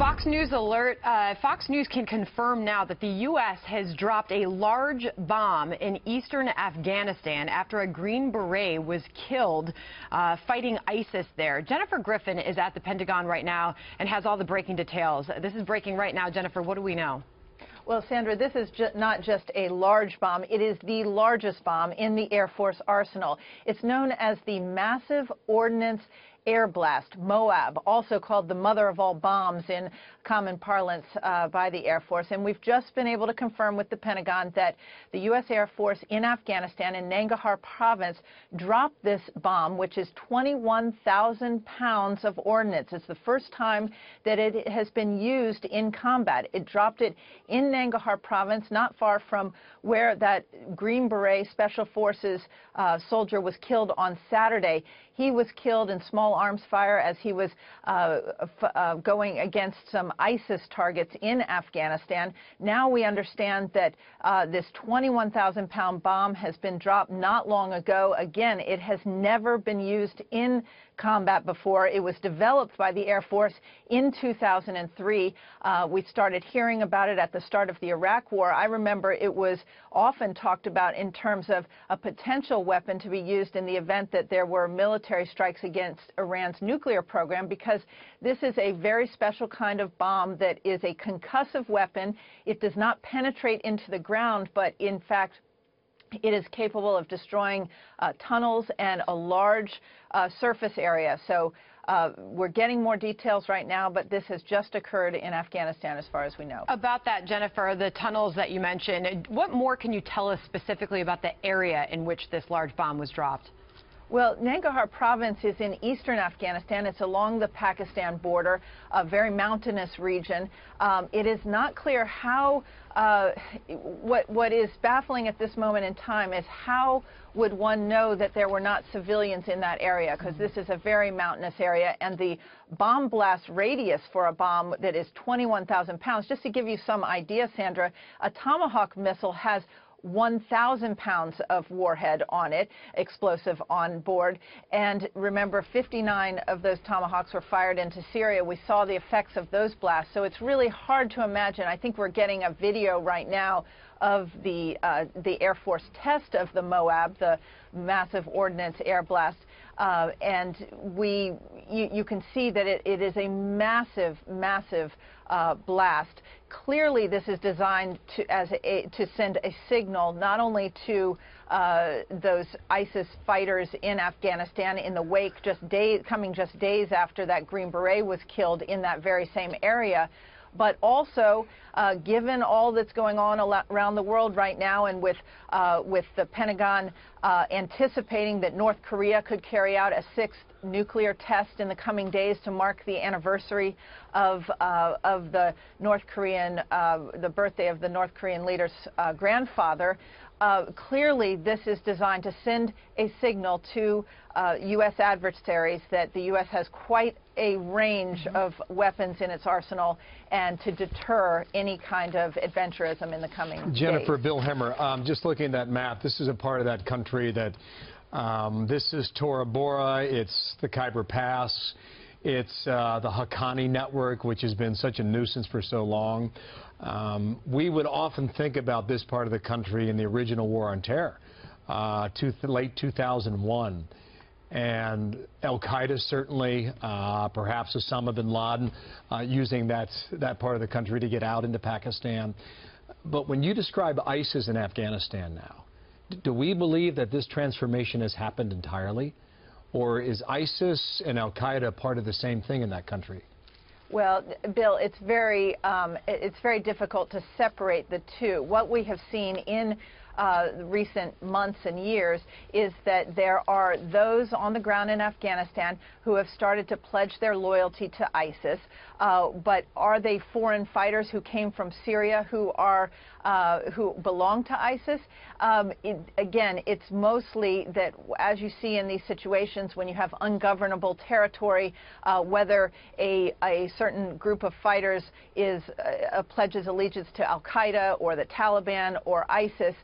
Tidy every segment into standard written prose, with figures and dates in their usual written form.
Fox News alert. Fox News can confirm now that the U.S. has dropped a large bomb in eastern Afghanistan after a Green Beret was killed fighting ISIS there. Jennifer Griffin is at the Pentagon right now and has all the breaking details. This is breaking right now. Jennifer, what do we know? Well, Sandra, this is not just a large bomb. It is the largest bomb in the Air Force arsenal. It's known as the Massive Ordnance Air Blast, MOAB, also called the mother of all bombs in common parlance by the Air Force. And we've just been able to confirm with the Pentagon that the U.S. Air Force in Afghanistan, in Nangarhar province, dropped this bomb, which is 21,000 pounds of ordnance. It's the first time that it has been used in combat. It dropped it in Nangarhar province, not far from where that Green Beret Special Forces soldier was killed on Saturday. He was killed in small arms fire as he was going against some ISIS targets in Afghanistan. Now we understand that this 21,000-pound bomb has been dropped not long ago. Again, it has never been used in combat before. It was developed by the Air Force in 2003. We started hearing about it at the start of the Iraq War. I remember it was often talked about in terms of a potential weapon to be used in the event that there were military strikes against Iran's nuclear program, because this is a very special kind of bomb that is a concussive weapon. It does not penetrate into the ground, but in fact, it is capable of destroying tunnels and a large surface area. So we're getting more details right now, but this has just occurred in Afghanistan as far as we know. About that, Jennifer, the tunnels that you mentioned, what more can you tell us specifically about the area in which this large bomb was dropped? Well, Nangarhar province is in eastern Afghanistan. It's along the Pakistan border, a very mountainous region. It is not clear how, what is baffling at this moment in time is how would one know that there were not civilians in that area, because this is a very mountainous area, and the bomb blast radius for a bomb that is 21,000 pounds. Just to give you some idea, Sandra, a Tomahawk missile has 1,000 pounds of warhead on it, explosive on board. And remember, 59 of those Tomahawks were fired into Syria. We saw the effects of those blasts. So it's really hard to imagine. I think we're getting a video right now of the Air Force test of the MOAB, the Massive Ordnance Air Blast. And you can see that it is a massive, massive blast. Clearly, this is designed to send a signal not only to those ISIS fighters in Afghanistan in the wake coming just days after that Green Beret was killed in that very same area, but also, given all that's going on around the world right now, and with the Pentagon anticipating that North Korea could carry out a sixth nuclear test in the coming days to mark the anniversary of the birthday of the North Korean leader's grandfather. Clearly, this is designed to send a signal to U.S. adversaries that the U.S. has quite a range of weapons in its arsenal, and to deter any kind of adventurism in the coming days. Jennifer, Bill Hemmer, just looking at that map, this is a part of that country that this is Tora Bora, it's the Khyber Pass, it's the Haqqani network, which has been such a nuisance for so long. We would often think about this part of the country in the original War on Terror, late 2001. And al-Qaeda certainly, perhaps Osama bin Laden, using that part of the country to get out into Pakistan. But when you describe ISIS in Afghanistan now, do we believe that this transformation has happened entirely? Or is ISIS and al-Qaeda part of the same thing in that country? Well, Bill, it's very difficult to separate the two. What we have seen in recent months and years is that there are those on the ground in Afghanistan who have started to pledge their loyalty to ISIS. But are they foreign fighters who came from Syria who are who belong to ISIS. Again, it's mostly that, as you see in these situations, when you have ungovernable territory, whether a certain group of fighters pledges allegiance to al-Qaeda or the Taliban or ISIS,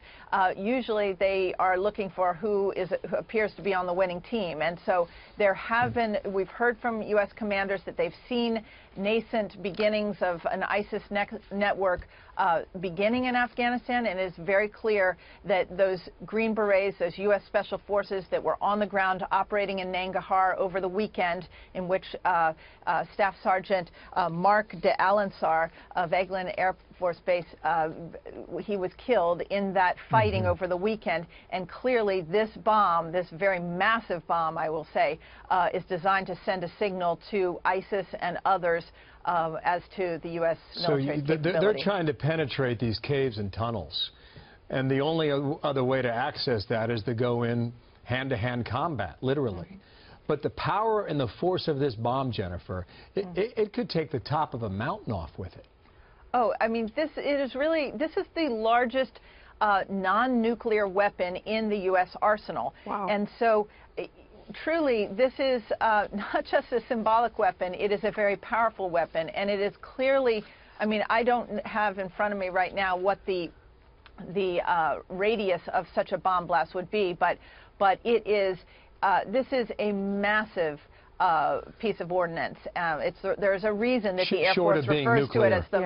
usually they are looking for who appears to be on the winning team. And so there have been, we've heard from U.S. commanders that they've seen nascent beginnings of an ISIS network beginning in Afghanistan, and it is very clear that those Green Berets, those U.S. Special Forces that were on the ground operating in Nangarhar over the weekend, in which Staff Sergeant Mark de Alansar of Eglin Air Force Base, he was killed in that fighting over the weekend. And clearly this bomb, this very massive bomb, I will say, is designed to send a signal to ISIS and others as to the U.S. military capability. They're trying to penetrate these caves and tunnels, and the only other way to access that is to go in hand-to-hand combat, literally. But the power and the force of this bomb, Jennifer, it could take the top of a mountain off with it. Oh, I mean, this is the largest non-nuclear weapon in the U.S. arsenal. Wow. And so, truly, this is not just a symbolic weapon, it is a very powerful weapon. And it is clearly, I mean, I don't have in front of me right now what the radius of such a bomb blast would be, but it is, this is a massive piece of ordnance. There's a reason that the Air Force refers to it as the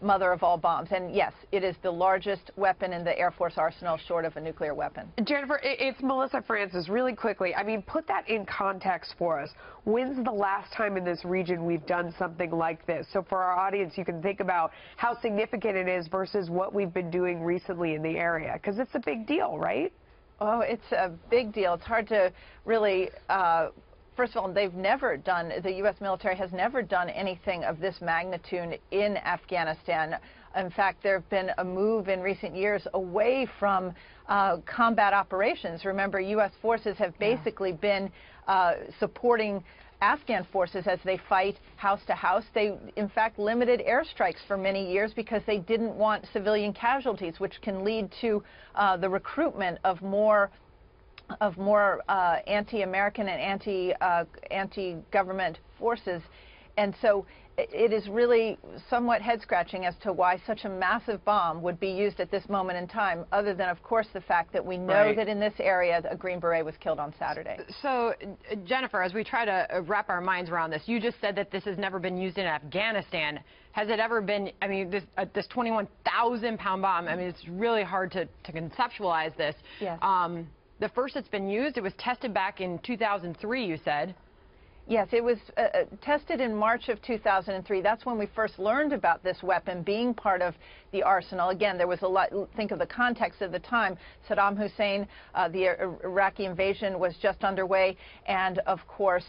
mother of all bombs. And yes, it is the largest weapon in the Air Force arsenal short of a nuclear weapon. Jennifer, it's Melissa Francis. Really quickly, I mean, put that in context for us. When's the last time in this region we've done something like this? So for our audience, you can think about how significant it is versus what we've been doing recently in the area, because it's a big deal, right? Oh, it's a big deal. It's hard to really first of all, they've never done, the U.S. military has never done anything of this magnitude in Afghanistan. In fact, there have been a move in recent years away from combat operations. Remember, U.S. forces have basically been supporting Afghan forces as they fight house to house. They, in fact, limited airstrikes for many years because they didn't want civilian casualties, which can lead to the recruitment of more anti-American and anti-government forces. And so it is really somewhat head-scratching as to why such a massive bomb would be used at this moment in time, other than, of course, the fact that we know that in this area a Green Beret was killed on Saturday. So, Jennifer, as we try to wrap our minds around this, you just said that this has never been used in Afghanistan. Has it ever been, I mean, this 21,000-pound bomb, I mean, it's really hard to conceptualize this. Yes. The first it's been used, it was tested back in 2003, you said. Yes, it was tested in March of 2003. That's when we first learned about this weapon being part of the arsenal. Again, there was a lot, think of the context of the time. Saddam Hussein, the Iraqi invasion was just underway, and of course,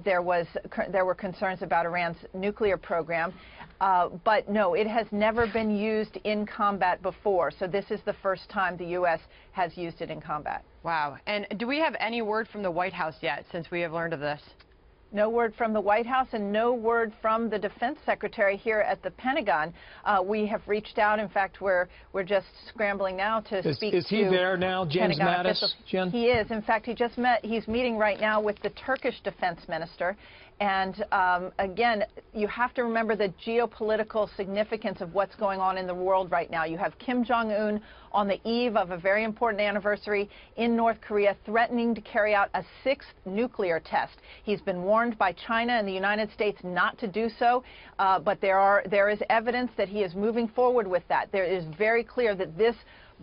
there were concerns about Iran's nuclear program. But no, it has never been used in combat before, so this is the first time the U.S. has used it in combat. Wow. And do we have any word from the White House yet, since we have learned of this? No word from the White House and no word from the Defense Secretary here at the Pentagon. We have reached out. In fact, we're just scrambling now to speak to. Is he there now, James Mattis? Jen? He is. In fact, he's meeting right now with the Turkish Defense Minister. And again, you have to remember the geopolitical significance of what's going on in the world right now. You have Kim Jong-un on the eve of a very important anniversary in North Korea threatening to carry out a 6th nuclear test. He's been warned by China and the United States not to do so, but there is evidence that he is moving forward with that. There is very clear that this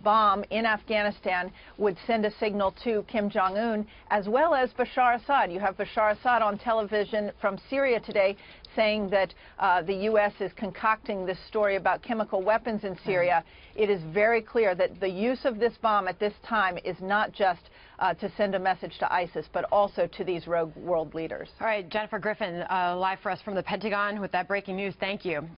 bomb in Afghanistan would send a signal to Kim Jong-un, as well as Bashar Assad. You have Bashar Assad on television from Syria today saying that the U.S. is concocting this story about chemical weapons in Syria. It is very clear that the use of this bomb at this time is not just to send a message to ISIS, but also to these rogue world leaders. All right, Jennifer Griffin, live for us from the Pentagon with that breaking news. Thank you.